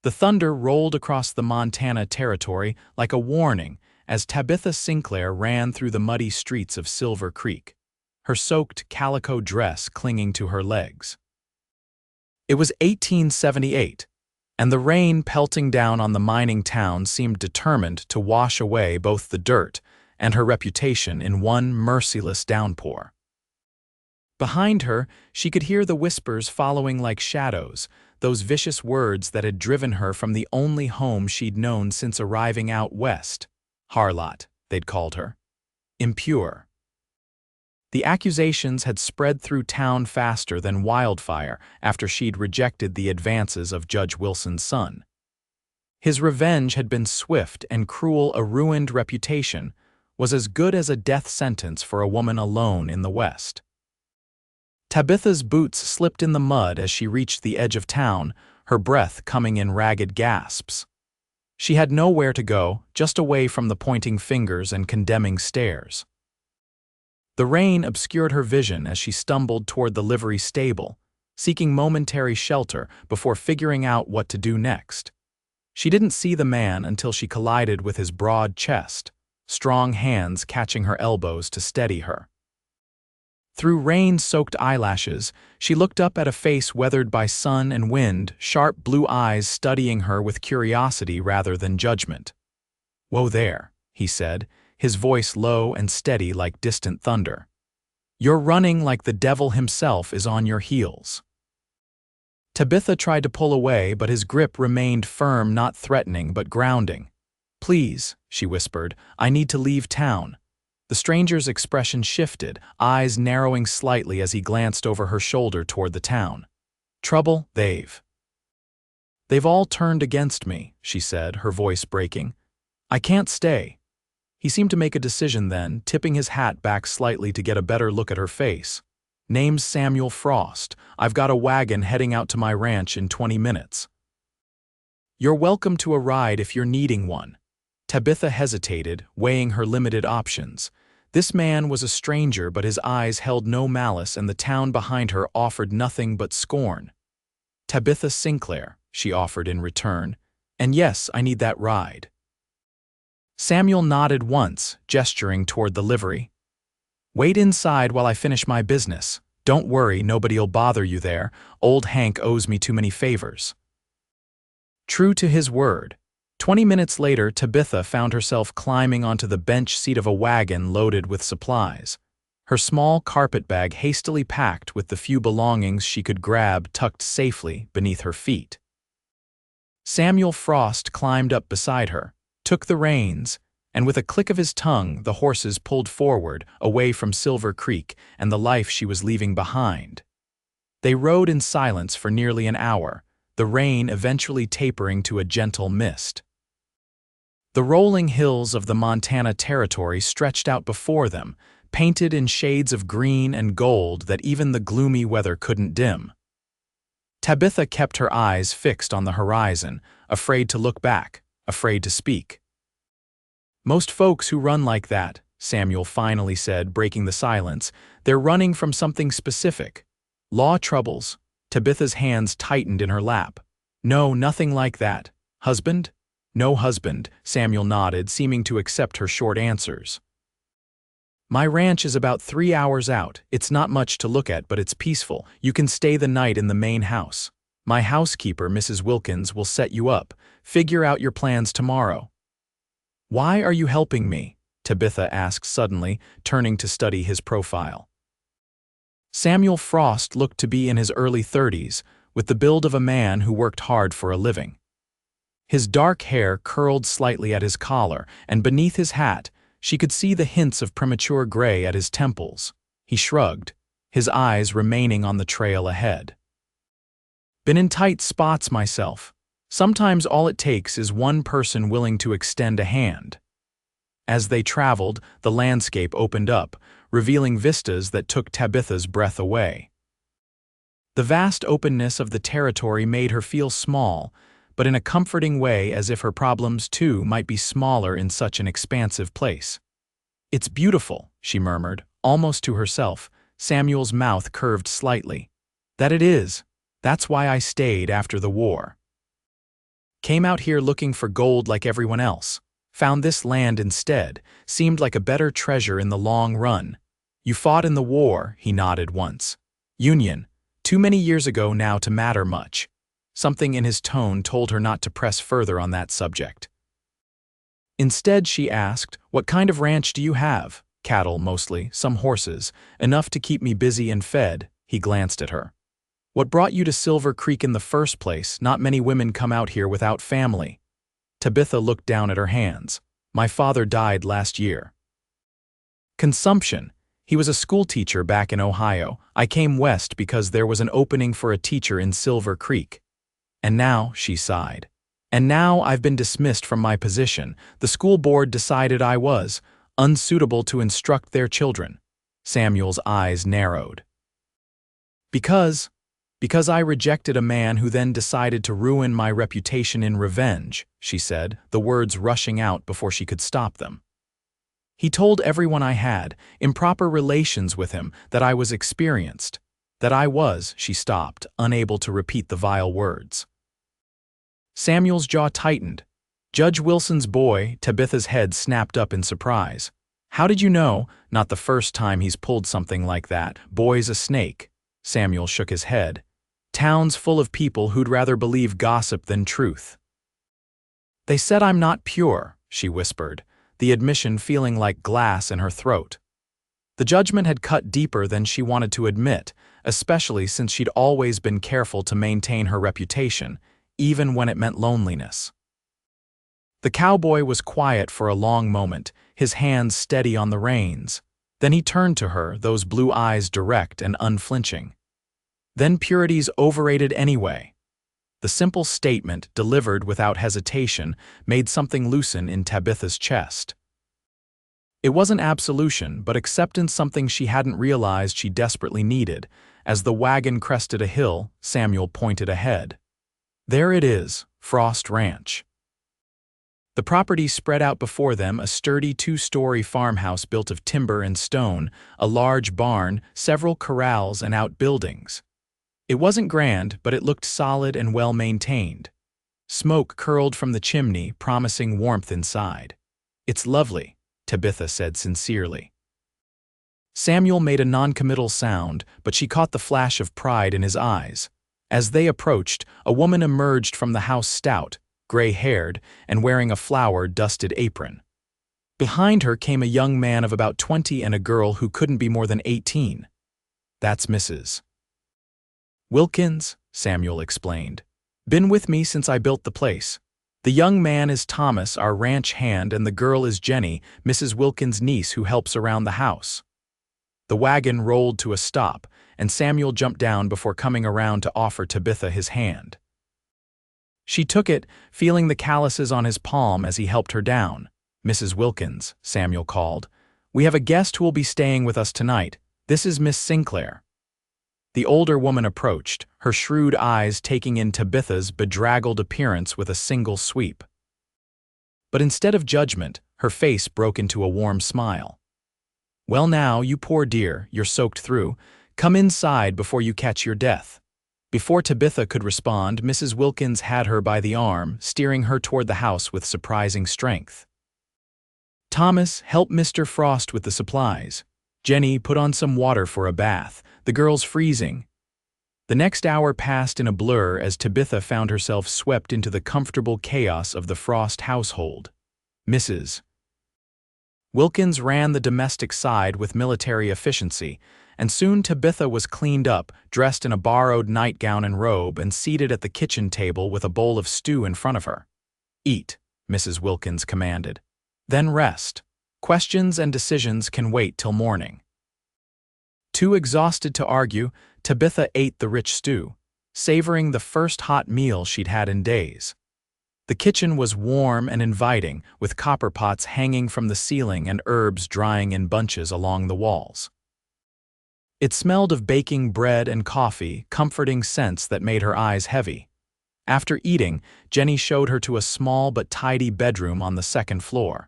The thunder rolled across the Montana territory like a warning as Tabitha Sinclair ran through the muddy streets of Silver Creek, her soaked calico dress clinging to her legs. It was 1878, and the rain pelting down on the mining town seemed determined to wash away both the dirt and her reputation in one merciless downpour. Behind her, she could hear the whispers following like shadows, those vicious words that had driven her from the only home she'd known since arriving out west. Harlot, they'd called her. Impure. The accusations had spread through town faster than wildfire after she'd rejected the advances of Judge Wilson's son. His revenge had been swift and cruel. A ruined reputation was as good as a death sentence for a woman alone in the West. Tabitha's boots slipped in the mud as she reached the edge of town, her breath coming in ragged gasps. She had nowhere to go, just away from the pointing fingers and condemning stares. The rain obscured her vision as she stumbled toward the livery stable, seeking momentary shelter before figuring out what to do next. She didn't see the man until she collided with his broad chest, strong hands catching her elbows to steady her. Through rain-soaked eyelashes, she looked up at a face weathered by sun and wind, sharp blue eyes studying her with curiosity rather than judgment. "Whoa there," he said, his voice low and steady like distant thunder. "You're running like the devil himself is on your heels." Tabitha tried to pull away, but his grip remained firm, not threatening but grounding. "Please," she whispered, "I need to leave town." The stranger's expression shifted, eyes narrowing slightly as he glanced over her shoulder toward the town. "Trouble? They've all turned against me," she said, her voice breaking. "I can't stay." He seemed to make a decision then, tipping his hat back slightly to get a better look at her face. "Name's Samuel Frost. I've got a wagon heading out to my ranch in 20 minutes. You're welcome to a ride if you're needing one." Tabitha hesitated, weighing her limited options. This man was a stranger, but his eyes held no malice, and the town behind her offered nothing but scorn. "Tabitha Sinclair," she offered in return. "And yes, I need that ride." Samuel nodded once, gesturing toward the livery. "Wait inside while I finish my business. Don't worry, nobody'll bother you there. Old Hank owes me too many favors." True to his word, 20 minutes later, Tabitha found herself climbing onto the bench seat of a wagon loaded with supplies, her small carpet bag hastily packed with the few belongings she could grab tucked safely beneath her feet. Samuel Frost climbed up beside her, took the reins, and with a click of his tongue, the horses pulled forward, away from Silver Creek and the life she was leaving behind. They rode in silence for nearly an hour, the rain eventually tapering to a gentle mist. The rolling hills of the Montana Territory stretched out before them, painted in shades of green and gold that even the gloomy weather couldn't dim. Tabitha kept her eyes fixed on the horizon, afraid to look back, afraid to speak. "Most folks who run like that," Samuel finally said, breaking the silence, "they're running from something specific. Law troubles." Tabitha's hands tightened in her lap. "No, nothing like that. Husband?" "No husband," Samuel nodded, seeming to accept her short answers. "My ranch is about 3 hours out. It's not much to look at, but it's peaceful. You can stay the night in the main house. My housekeeper, Mrs. Wilkins, will set you up. Figure out your plans tomorrow." "Why are you helping me?" Tabitha asked suddenly, turning to study his profile. Samuel Frost looked to be in his early 30s, with the build of a man who worked hard for a living. His dark hair curled slightly at his collar, and beneath his hat, she could see the hints of premature gray at his temples. He shrugged, his eyes remaining on the trail ahead. "Been in tight spots myself. Sometimes all it takes is one person willing to extend a hand." As they traveled, the landscape opened up, revealing vistas that took Tabitha's breath away. The vast openness of the territory made her feel small, but in a comforting way, as if her problems too might be smaller in such an expansive place. "It's beautiful," she murmured, almost to herself. Samuel's mouth curved slightly. "That it is. That's why I stayed after the war." Came out here looking for gold like everyone else. Found this land instead. Seemed like a better treasure in the long run. You fought in the war, he nodded once. Union. Too many years ago now to matter much. Something in his tone told her not to press further on that subject. Instead, she asked, "What kind of ranch do you have?" "Cattle, mostly, some horses, enough to keep me busy and fed." He glanced at her. "What brought you to Silver Creek in the first place? Not many women come out here without family." Tabitha looked down at her hands. "My father died last year." Consumption. He was a schoolteacher back in Ohio. I came west because there was an opening for a teacher in Silver Creek. And now, she sighed. And now I've been dismissed from my position. The school board decided I was unsuitable to instruct their children. Samuel's eyes narrowed. Because I rejected a man who then decided to ruin my reputation in revenge, she said, the words rushing out before she could stop them. He told everyone I had improper relations with him, that I was experienced, that I was, she stopped, unable to repeat the vile words. Samuel's jaw tightened. Judge Wilson's boy, Tabitha's head snapped up in surprise. How did you know? Not the first time he's pulled something like that. Boy's a snake. Samuel shook his head. Town's full of people who'd rather believe gossip than truth. They said I'm not pure, she whispered, the admission feeling like glass in her throat. The judgment had cut deeper than she wanted to admit, especially since she'd always been careful to maintain her reputation, even when it meant loneliness. The cowboy was quiet for a long moment, his hands steady on the reins. Then he turned to her, those blue eyes direct and unflinching. Then purity's overrated anyway. The simple statement, delivered without hesitation, made something loosen in Tabitha's chest. It wasn't absolution, but acceptance, something she hadn't realized she desperately needed. As the wagon crested a hill, Samuel pointed ahead. There it is, Frost Ranch. The property spread out before them, a sturdy two-story farmhouse built of timber and stone, a large barn, several corrals and outbuildings. It wasn't grand, but it looked solid and well-maintained. Smoke curled from the chimney, promising warmth inside. It's lovely, Tabitha said sincerely. Samuel made a non-committal sound, but she caught the flash of pride in his eyes. As they approached, a woman emerged from the house, stout, gray-haired, and wearing a flour-dusted apron. Behind her came a young man of about 20 and a girl who couldn't be more than 18. That's Mrs. Wilkins, Samuel explained. Been with me since I built the place. The young man is Thomas, our ranch hand, and the girl is Jenny, Mrs. Wilkins' niece who helps around the house. The wagon rolled to a stop, and Samuel jumped down before coming around to offer Tabitha his hand. She took it, feeling the calluses on his palm as he helped her down. Mrs. Wilkins, Samuel called. We have a guest who will be staying with us tonight. This is Miss Sinclair. The older woman approached, her shrewd eyes taking in Tabitha's bedraggled appearance with a single sweep. But instead of judgment, her face broke into a warm smile. Well now, you poor dear, you're soaked through. Come inside before you catch your death. Before Tabitha could respond, Mrs. Wilkins had her by the arm, steering her toward the house with surprising strength. Thomas, help Mr. Frost with the supplies. Jenny, put on some water for a bath. The girl's freezing. The next hour passed in a blur as Tabitha found herself swept into the comfortable chaos of the Frost household. Mrs. Wilkins ran the domestic side with military efficiency, and soon Tabitha was cleaned up, dressed in a borrowed nightgown and robe, and seated at the kitchen table with a bowl of stew in front of her. Eat, Mrs. Wilkins commanded. Then rest. Questions and decisions can wait till morning. Too exhausted to argue, Tabitha ate the rich stew, savoring the first hot meal she'd had in days. The kitchen was warm and inviting, with copper pots hanging from the ceiling and herbs drying in bunches along the walls. It smelled of baking bread and coffee, comforting scents that made her eyes heavy. After eating, Jenny showed her to a small but tidy bedroom on the second floor.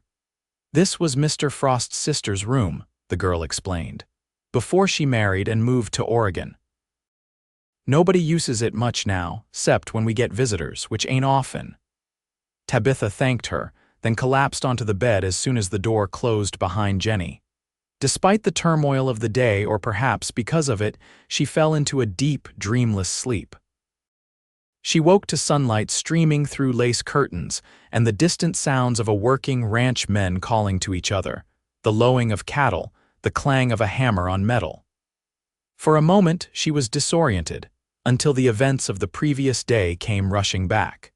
This was Mr. Frost's sister's room, the girl explained, before she married and moved to Oregon. Nobody uses it much now, except when we get visitors, which ain't often. Tabitha thanked her, then collapsed onto the bed as soon as the door closed behind Jenny. Despite the turmoil of the day, or perhaps because of it, she fell into a deep, dreamless sleep. She woke to sunlight streaming through lace curtains and the distant sounds of a working ranch men calling to each other, the lowing of cattle, the clang of a hammer on metal. For a moment, she was disoriented, until the events of the previous day came rushing back.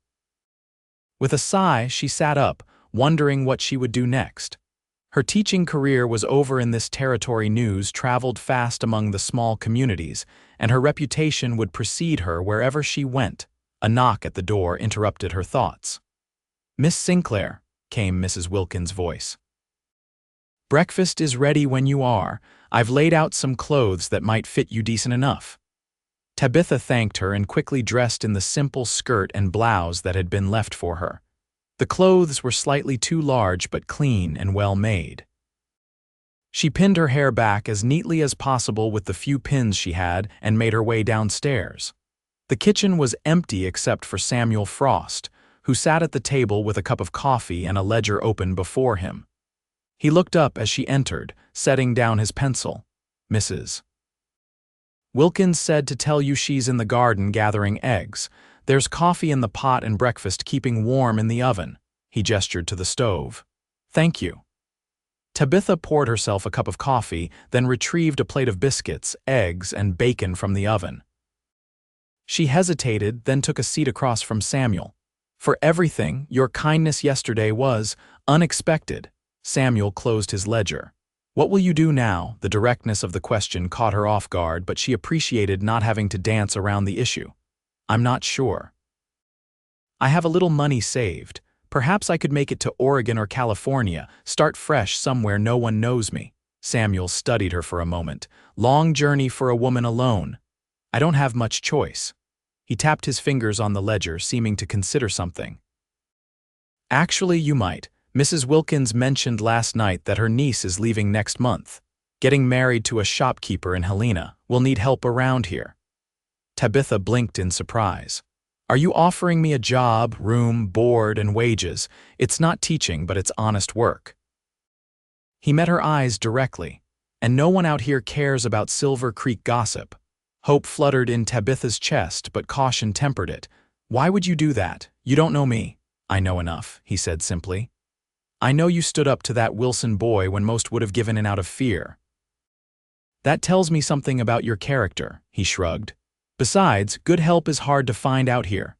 With a sigh, she sat up, wondering what she would do next. Her teaching career was over in this territory. News traveled fast among the small communities, and her reputation would precede her wherever she went. A knock at the door interrupted her thoughts. "Miss Sinclair," came Mrs. Wilkins' voice. "Breakfast is ready when you are. I've laid out some clothes that might fit you decent enough." Tabitha thanked her and quickly dressed in the simple skirt and blouse that had been left for her. The clothes were slightly too large but clean and well made. She pinned her hair back as neatly as possible with the few pins she had and made her way downstairs. The kitchen was empty except for Samuel Frost, who sat at the table with a cup of coffee and a ledger open before him. He looked up as she entered, setting down his pencil. "Mrs. Wilkins said to tell you she's in the garden gathering eggs. There's coffee in the pot and breakfast keeping warm in the oven." He gestured to the stove. "Thank you." Tabitha poured herself a cup of coffee, then retrieved a plate of biscuits, eggs, and bacon from the oven. She hesitated, then took a seat across from Samuel. "For everything, your kindness yesterday was unexpected." Samuel closed his ledger. "What will you do now?" The directness of the question caught her off guard, but she appreciated not having to dance around the issue. "I'm not sure. I have a little money saved. Perhaps I could make it to Oregon or California, start fresh somewhere no one knows me." Samuel studied her for a moment. "Long journey for a woman alone. I don't have much choice." He tapped his fingers on the ledger, seeming to consider something. "Actually, you might. Mrs. Wilkins mentioned last night that her niece is leaving next month. Getting married to a shopkeeper in Helena. Will need help around here." Tabitha blinked in surprise. "Are you offering me a job, room, board, and wages? It's not teaching, but it's honest work." He met her eyes directly. "And no one out here cares about Silver Creek gossip." Hope fluttered in Tabitha's chest, but caution tempered it. "Why would you do that? You don't know me." "I know enough," he said simply. "I know you stood up to that Wilson boy when most would have given in out of fear." "That tells me something about your character," he shrugged. "Besides, good help is hard to find out here."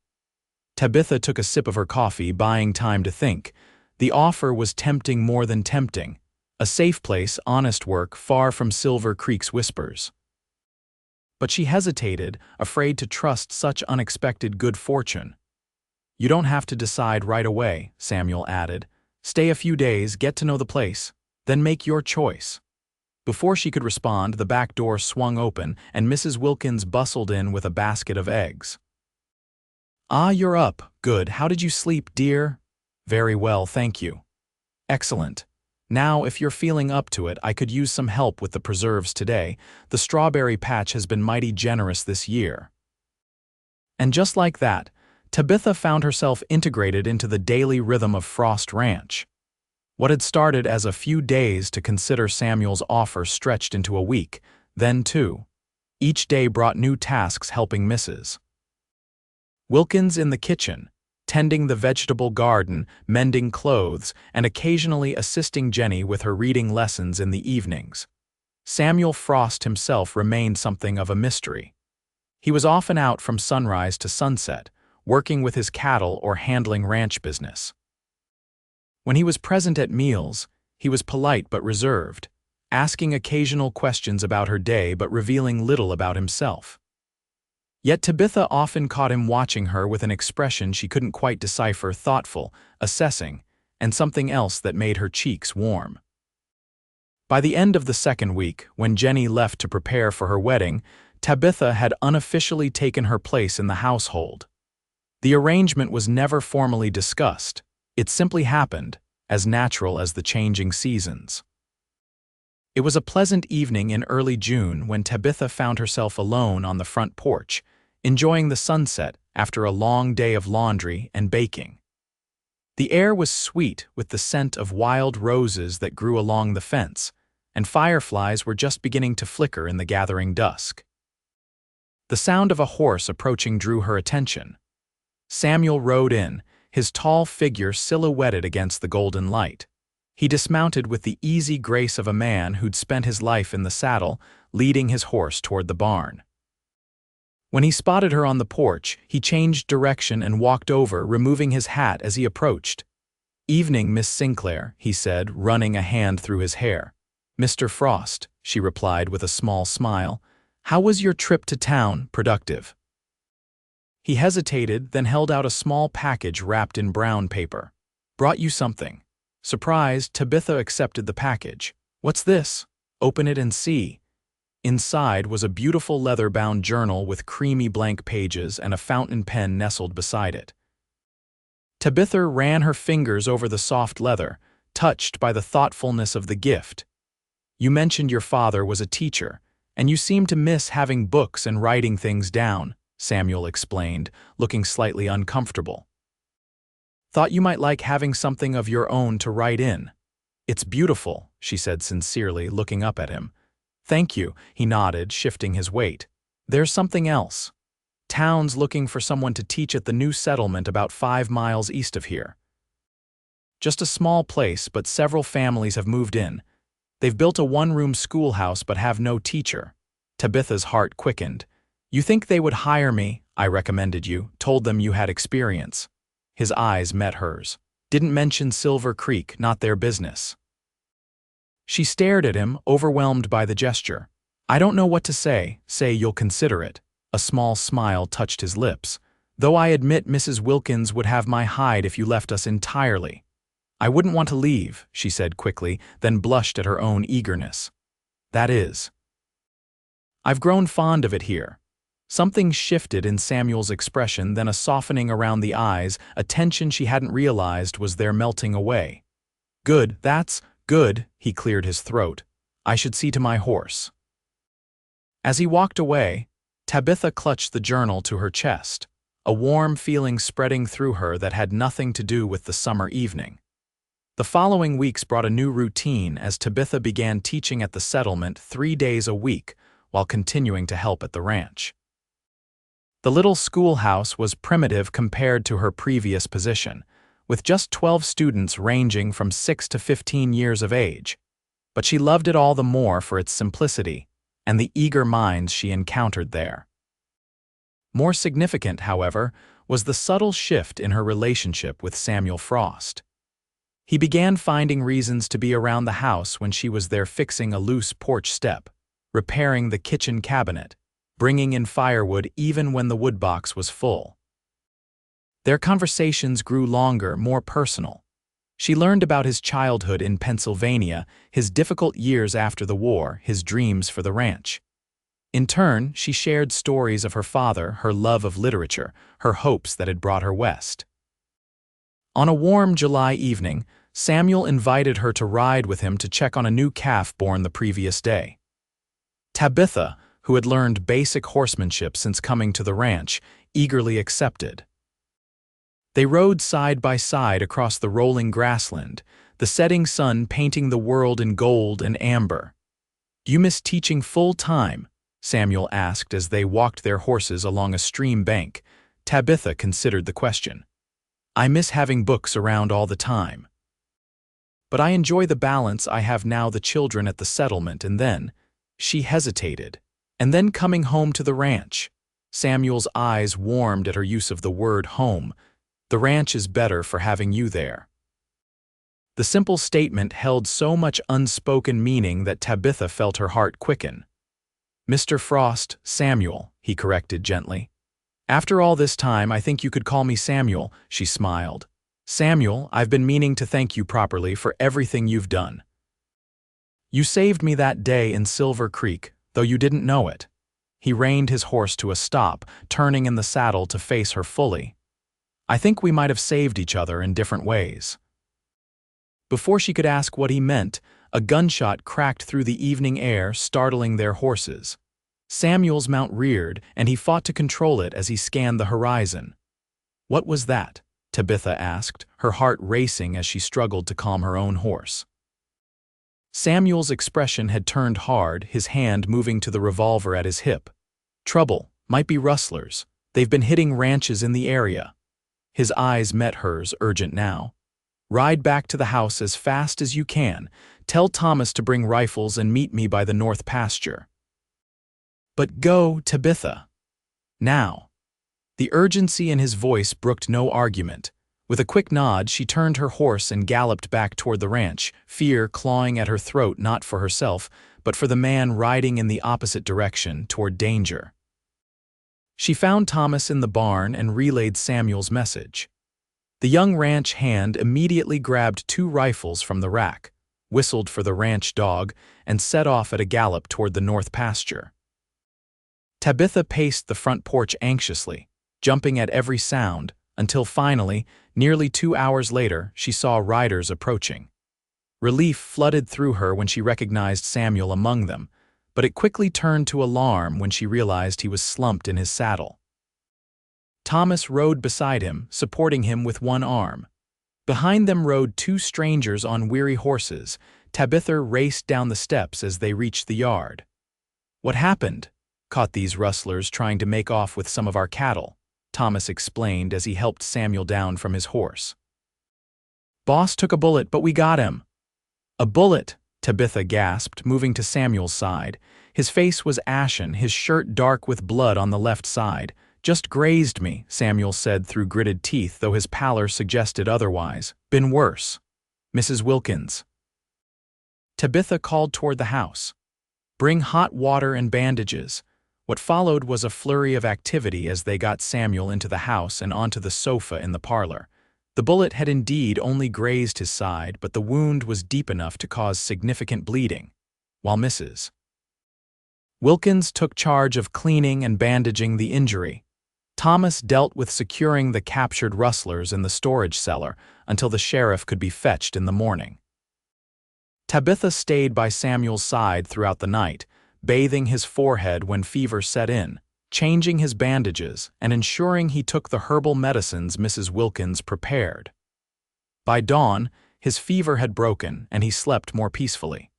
Tabitha took a sip of her coffee, buying time to think. The offer was tempting more than tempting. A safe place, honest work, far from Silver Creek's whispers. But she hesitated, afraid to trust such unexpected good fortune. "You don't have to decide right away," Samuel added. "Stay a few days, get to know the place, then make your choice." Before she could respond, the back door swung open, and Mrs. Wilkins bustled in with a basket of eggs. "Ah, you're up. Good. How did you sleep, dear?" "Very well, thank you." "Excellent. Now, if you're feeling up to it, I could use some help with the preserves today. The strawberry patch has been mighty generous this year." And just like that, Tabitha found herself integrated into the daily rhythm of Frost Ranch. What had started as a few days to consider Samuel's offer stretched into a week, then two. Each day brought new tasks helping Mrs. Wilkins in the kitchen, tending the vegetable garden, mending clothes, and occasionally assisting Jenny with her reading lessons in the evenings. Samuel Frost himself remained something of a mystery. He was often out from sunrise to sunset, working with his cattle or handling ranch business. When he was present at meals, he was polite but reserved, asking occasional questions about her day but revealing little about himself. Yet Tabitha often caught him watching her with an expression she couldn't quite decipher, thoughtful, assessing, and something else that made her cheeks warm. By the end of the second week, when Jenny left to prepare for her wedding, Tabitha had unofficially taken her place in the household. The arrangement was never formally discussed. It simply happened, as natural as the changing seasons. It was a pleasant evening in early June when Tabitha found herself alone on the front porch, enjoying the sunset after a long day of laundry and baking. The air was sweet with the scent of wild roses that grew along the fence, and fireflies were just beginning to flicker in the gathering dusk. The sound of a horse approaching drew her attention. Samuel rode in, his tall figure silhouetted against the golden light. He dismounted with the easy grace of a man who'd spent his life in the saddle, leading his horse toward the barn. When he spotted her on the porch, he changed direction and walked over, removing his hat as he approached. "Evening, Miss Sinclair," he said, running a hand through his hair. "Mr. Frost," she replied with a small smile. "How was your trip to town? Productive?" He hesitated, then held out a small package wrapped in brown paper. "Brought you something." Surprised, Tabitha accepted the package. "What's this?" "Open it and see." Inside was a beautiful leather-bound journal with creamy blank pages and a fountain pen nestled beside it. Tabitha ran her fingers over the soft leather, touched by the thoughtfulness of the gift. "You mentioned your father was a teacher, and you seem to miss having books and writing things down," Samuel explained, looking slightly uncomfortable. "Thought you might like having something of your own to write in." "It's beautiful," she said sincerely, looking up at him. "Thank you," he nodded, shifting his weight. "There's something else. Town's looking for someone to teach at the new settlement about 5 miles east of here. Just a small place, but several families have moved in. They've built a one-room schoolhouse but have no teacher." Tabitha's heart quickened. "You think they would hire me? I recommended you, told them you had experience." His eyes met hers. "Didn't mention Silver Creek, not their business." She stared at him, overwhelmed by the gesture. "I don't know what to say. Say you'll consider it." A small smile touched his lips. "Though I admit Mrs. Wilkins would have my hide if you left us entirely." "I wouldn't want to leave," she said quickly, then blushed at her own eagerness. "That is. I've grown fond of it here." Something shifted in Samuel's expression, then a softening around the eyes, a tension she hadn't realized was there melting away. "Good, that's good," he cleared his throat. "I should see to my horse." As he walked away, Tabitha clutched the journal to her chest, a warm feeling spreading through her that had nothing to do with the summer evening. The following weeks brought a new routine as Tabitha began teaching at the settlement 3 days a week while continuing to help at the ranch. The little schoolhouse was primitive compared to her previous position, with just 12 students ranging from 6 to 15 years of age, but she loved it all the more for its simplicity and the eager minds she encountered there. More significant, however, was the subtle shift in her relationship with Samuel Frost. He began finding reasons to be around the house when she was there fixing a loose porch step, repairing the kitchen cabinet, bringing in firewood even when the woodbox was full. Their conversations grew longer, more personal. She learned about his childhood in Pennsylvania, his difficult years after the war, his dreams for the ranch. In turn, she shared stories of her father, her love of literature, her hopes that had brought her west. On a warm July evening, Samuel invited her to ride with him to check on a new calf born the previous day. Tabitha, who had learned basic horsemanship since coming to the ranch, eagerly accepted. They rode side by side across the rolling grassland, the setting sun painting the world in gold and amber. "Do you miss teaching full-time?" Samuel asked as they walked their horses along a stream bank. Tabitha considered the question. "I miss having books around all the time. But I enjoy the balance I have now, the children at the settlement, and then—" She hesitated. "And then coming home to the ranch." Samuel's eyes warmed at her use of the word home. "The ranch is better for having you there." The simple statement held so much unspoken meaning that Tabitha felt her heart quicken. "Mr. Frost, Samuel," he corrected gently. "After all this time, I think you could call me Samuel," she smiled. "Samuel, I've been meaning to thank you properly for everything you've done. You saved me that day in Silver Creek, though you didn't know it." He reined his horse to a stop, turning in the saddle to face her fully. "I think we might have saved each other in different ways." Before she could ask what he meant, a gunshot cracked through the evening air, startling their horses. Samuel's mount reared, and he fought to control it as he scanned the horizon. "What was that?" Tabitha asked, her heart racing as she struggled to calm her own horse. Samuel's expression had turned hard, his hand moving to the revolver at his hip. Trouble, might be rustlers. They've been hitting ranches in the area. His eyes met hers, urgent now. Ride back to the house as fast as you can. Tell Thomas to bring rifles and meet me by the north pasture. But go, Tabitha. Now. The urgency in his voice brooked no argument. With a quick nod, she turned her horse and galloped back toward the ranch, fear clawing at her throat not for herself, but for the man riding in the opposite direction, toward danger. She found Thomas in the barn and relayed Samuel's message. The young ranch hand immediately grabbed 2 rifles from the rack, whistled for the ranch dog, and set off at a gallop toward the north pasture. Tabitha paced the front porch anxiously, jumping at every sound, until finally, nearly 2 hours later, she saw riders approaching. Relief flooded through her when she recognized Samuel among them, but it quickly turned to alarm when she realized he was slumped in his saddle. Thomas rode beside him, supporting him with one arm. Behind them rode 2 strangers on weary horses. Tabitha raced down the steps as they reached the yard. "What happened?" "Caught these rustlers trying to make off with some of our cattle," Thomas explained as he helped Samuel down from his horse. "Boss took a bullet, but we got him." "A bullet?" Tabitha gasped, moving to Samuel's side. His face was ashen, his shirt dark with blood on the left side. "Just grazed me," Samuel said through gritted teeth, though his pallor suggested otherwise. "Been worse. Mrs. Wilkins." Tabitha called toward the house. "Bring hot water and bandages." What followed was a flurry of activity as they got Samuel into the house and onto the sofa in the parlor. The bullet had indeed only grazed his side, but the wound was deep enough to cause significant bleeding, while Mrs. Wilkins took charge of cleaning and bandaging the injury. Thomas dealt with securing the captured rustlers in the storage cellar until the sheriff could be fetched in the morning. Tabitha stayed by Samuel's side throughout the night, bathing his forehead when fever set in, changing his bandages, and ensuring he took the herbal medicines Mrs. Wilkins prepared. By dawn, his fever had broken and he slept more peacefully.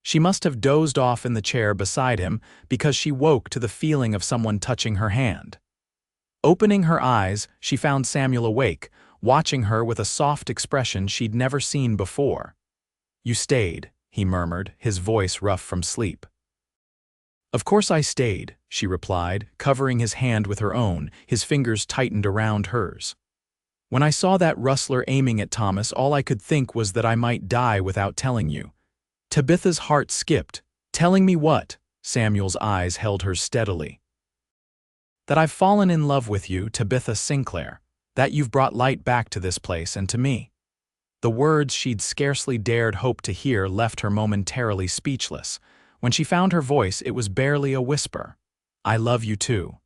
She must have dozed off in the chair beside him because she woke to the feeling of someone touching her hand. Opening her eyes, she found Samuel awake, watching her with a soft expression she'd never seen before. "You stayed," he murmured, his voice rough from sleep. "Of course I stayed," she replied, covering his hand with her own, his fingers tightened around hers. "When I saw that rustler aiming at Thomas, all I could think was that I might die without telling you." Tabitha's heart skipped. "Telling me what?" Samuel's eyes held hers steadily. "That I've fallen in love with you, Tabitha Sinclair. That you've brought light back to this place and to me." The words she'd scarcely dared hope to hear left her momentarily speechless. When she found her voice, it was barely a whisper. "I love you too."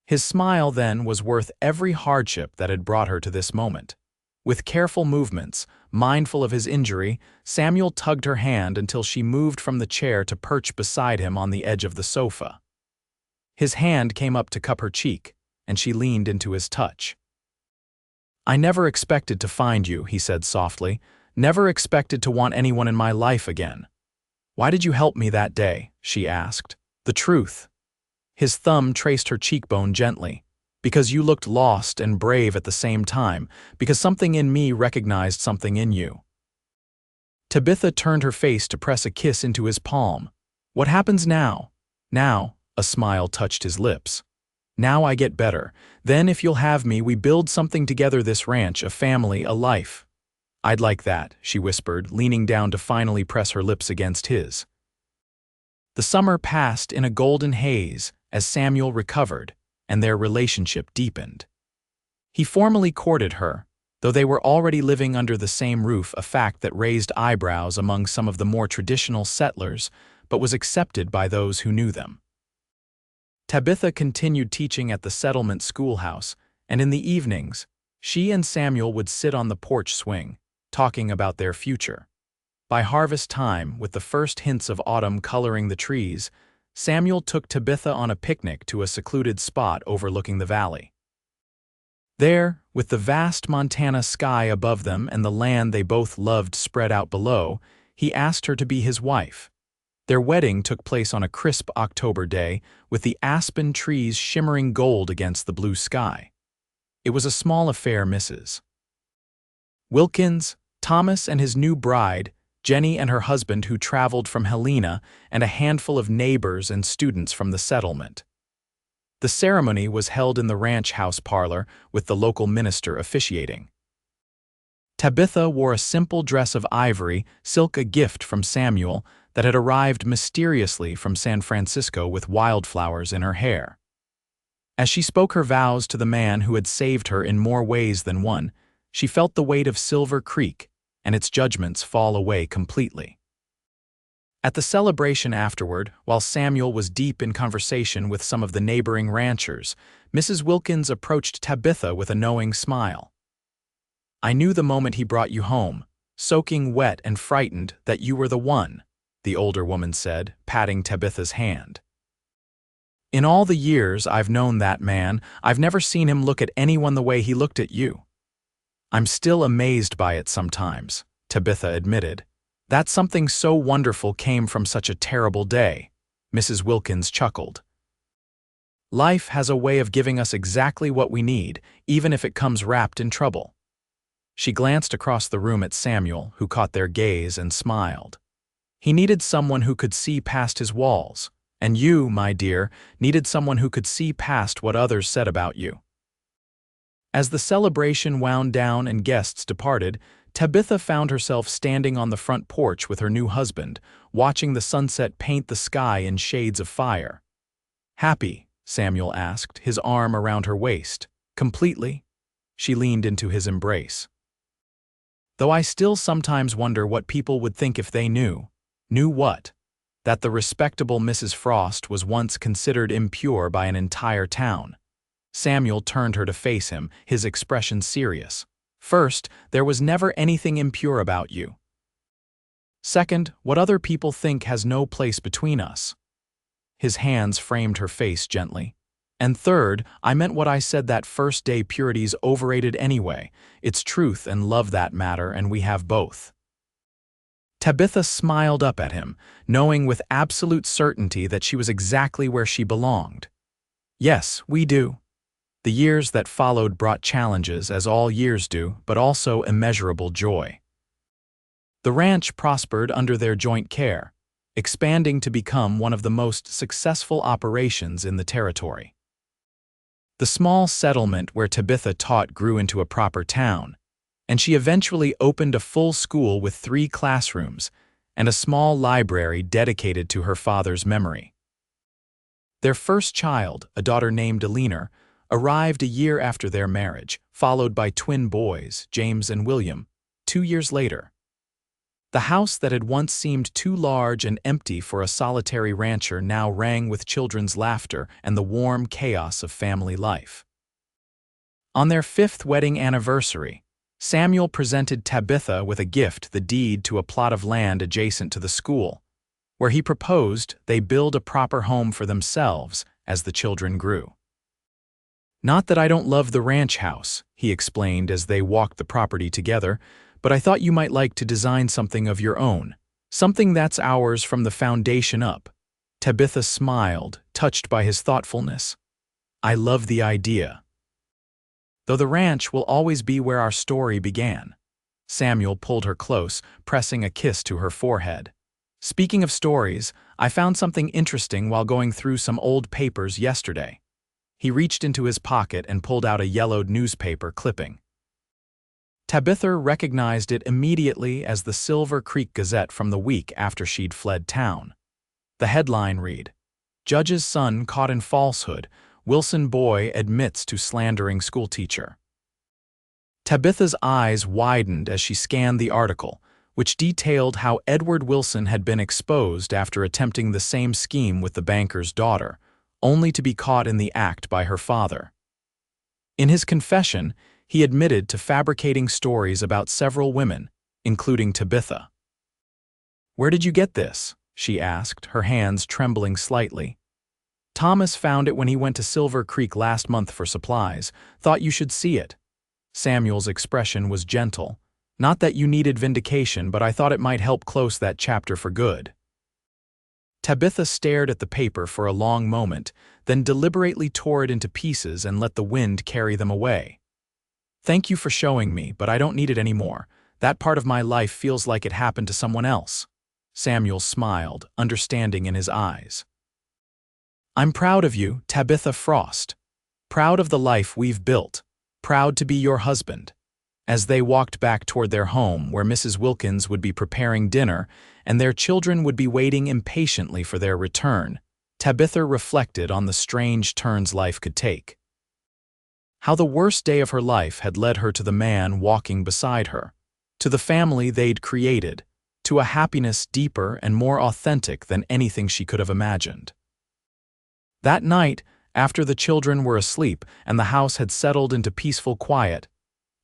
His smile then was worth every hardship that had brought her to this moment. With careful movements, mindful of his injury, Samuel tugged her hand until she moved from the chair to perch beside him on the edge of the sofa. His hand came up to cup her cheek, and she leaned into his touch. "I never expected to find you," he said softly. "Never expected to want anyone in my life again." "Why did you help me that day?" she asked. "The truth." His thumb traced her cheekbone gently. "Because you looked lost and brave at the same time, because something in me recognized something in you." Tabitha turned her face to press a kiss into his palm. "What happens now?" "Now," a smile touched his lips. "Now I get better. Then, if you'll have me, we build something together, this ranch, a family, a life." "I'd like that," she whispered, leaning down to finally press her lips against his. The summer passed in a golden haze as Samuel recovered, and their relationship deepened. He formally courted her, though they were already living under the same roof, a fact that raised eyebrows among some of the more traditional settlers, but was accepted by those who knew them. Tabitha continued teaching at the settlement schoolhouse, and in the evenings, she and Samuel would sit on the porch swing, talking about their future. By harvest time, with the first hints of autumn coloring the trees, Samuel took Tabitha on a picnic to a secluded spot overlooking the valley. There, with the vast Montana sky above them and the land they both loved spread out below, he asked her to be his wife. Their wedding took place on a crisp October day, with the aspen trees shimmering gold against the blue sky. It was a small affair, Mrs. Wilkins, Thomas and his new bride, Jenny and her husband who traveled from Helena, and a handful of neighbors and students from the settlement. The ceremony was held in the ranch house parlor, with the local minister officiating. Tabitha wore a simple dress of ivory, silk, a gift from Samuel, that had arrived mysteriously from San Francisco with wildflowers in her hair. As she spoke her vows to the man who had saved her in more ways than one, she felt the weight of Silver Creek and its judgments fall away completely. At the celebration afterward, while Samuel was deep in conversation with some of the neighboring ranchers, Mrs. Wilkins approached Tabitha with a knowing smile. "I knew the moment he brought you home, soaking wet and frightened, that you were the one," the older woman said, patting Tabitha's hand. "In all the years I've known that man, I've never seen him look at anyone the way he looked at you." "I'm still amazed by it sometimes," Tabitha admitted. "That something so wonderful came from such a terrible day," Mrs. Wilkins chuckled. "Life has a way of giving us exactly what we need, even if it comes wrapped in trouble." She glanced across the room at Samuel, who caught their gaze and smiled. "He needed someone who could see past his walls, and you, my dear, needed someone who could see past what others said about you." As the celebration wound down and guests departed, Tabitha found herself standing on the front porch with her new husband, watching the sunset paint the sky in shades of fire. "Happy?" Samuel asked, his arm around her waist. "Completely?" She leaned into his embrace. "Though I still sometimes wonder what people would think if they knew." "Knew what?" "That the respectable Mrs. Frost was once considered impure by an entire town." Samuel turned her to face him, his expression serious. "First, there was never anything impure about you. Second, what other people think has no place between us." His hands framed her face gently. "And third, I meant what I said that first day, purity's overrated anyway. It's truth and love that matter, and we have both." Tabitha smiled up at him, knowing with absolute certainty that she was exactly where she belonged. "Yes, we do." The years that followed brought challenges, as all years do, but also immeasurable joy. The ranch prospered under their joint care, expanding to become one of the most successful operations in the territory. The small settlement where Tabitha taught grew into a proper town, and she eventually opened a full school with 3 classrooms and a small library dedicated to her father's memory. Their first child, a daughter named Eleanor, arrived a year after their marriage, followed by twin boys, James and William, 2 years later. The house that had once seemed too large and empty for a solitary rancher now rang with children's laughter and the warm chaos of family life. On their 5th wedding anniversary, Samuel presented Tabitha with a gift, the deed to a plot of land adjacent to the school, where he proposed they build a proper home for themselves as the children grew. "Not that I don't love the ranch house," he explained as they walked the property together, "but I thought you might like to design something of your own, something that's ours from the foundation up." Tabitha smiled, touched by his thoughtfulness. "I love the idea." "Though the ranch will always be where our story began." Samuel pulled her close, pressing a kiss to her forehead. "Speaking of stories, I found something interesting while going through some old papers yesterday." He reached into his pocket and pulled out a yellowed newspaper clipping. Tabitha recognized it immediately as the Silver Creek Gazette from the week after she'd fled town. The headline read, "Judge's son caught in falsehood. Wilson boy admits to slandering schoolteacher." Tabitha's eyes widened as she scanned the article, which detailed how Edward Wilson had been exposed after attempting the same scheme with the banker's daughter, only to be caught in the act by her father. In his confession, he admitted to fabricating stories about several women, including Tabitha. "Where did you get this?" she asked, her hands trembling slightly. Thomas found it when he went to Silver Creek last month for supplies. Thought you should see it." Samuel's expression was gentle. "Not that you needed vindication, but I thought it might help close that chapter for good." Tabitha stared at the paper for a long moment, then deliberately tore it into pieces and let the wind carry them away. "Thank you for showing me, but I don't need it anymore. That part of my life feels like it happened to someone else." Samuel smiled, understanding in his eyes. "I'm proud of you, Tabitha Frost. Proud of the life we've built. Proud to be your husband." As they walked back toward their home, where Mrs. Wilkins would be preparing dinner and their children would be waiting impatiently for their return, Tabitha reflected on the strange turns life could take. How the worst day of her life had led her to the man walking beside her, to the family they'd created, to a happiness deeper and more authentic than anything she could have imagined. That night, after the children were asleep and the house had settled into peaceful quiet,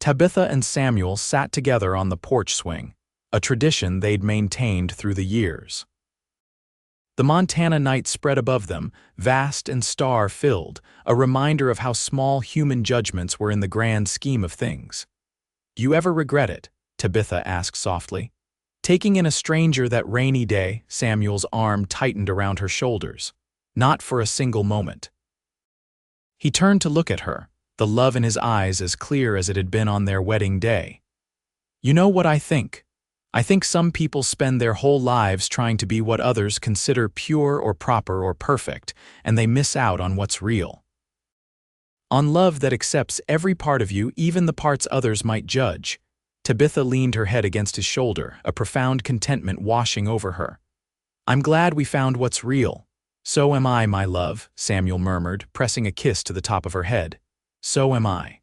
Tabitha and Samuel sat together on the porch swing, a tradition they'd maintained through the years. The Montana night spread above them, vast and star-filled, a reminder of how small human judgments were in the grand scheme of things. "You ever regret it?" Tabitha asked softly. Taking in a stranger that rainy day, Samuel's arm tightened around her shoulders. "Not for a single moment." He turned to look at her, the love in his eyes as clear as it had been on their wedding day. "You know what I think? I think some people spend their whole lives trying to be what others consider pure or proper or perfect, and they miss out on what's real. On love that accepts every part of you, even the parts others might judge." Tabitha leaned her head against his shoulder, a profound contentment washing over her. "I'm glad we found what's real." "So am I, my love," Samuel murmured, pressing a kiss to the top of her head. "So am I."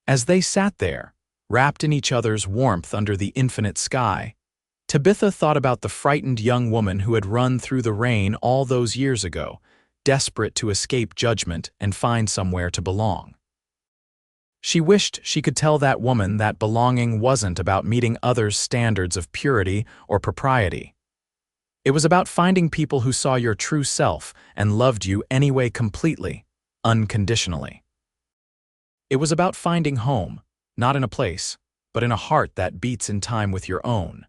As they sat there, wrapped in each other's warmth under the infinite sky, Tabitha thought about the frightened young woman who had run through the rain all those years ago, desperate to escape judgment and find somewhere to belong. She wished she could tell that woman that belonging wasn't about meeting others' standards of purity or propriety. It was about finding people who saw your true self and loved you anyway completely, unconditionally. It was about finding home, not in a place, but in a heart that beats in time with your own.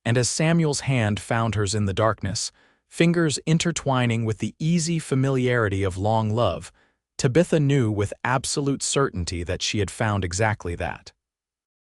And as Samuel's hand found hers in the darkness, fingers intertwining with the easy familiarity of long love, Tabitha knew with absolute certainty that she had found exactly that.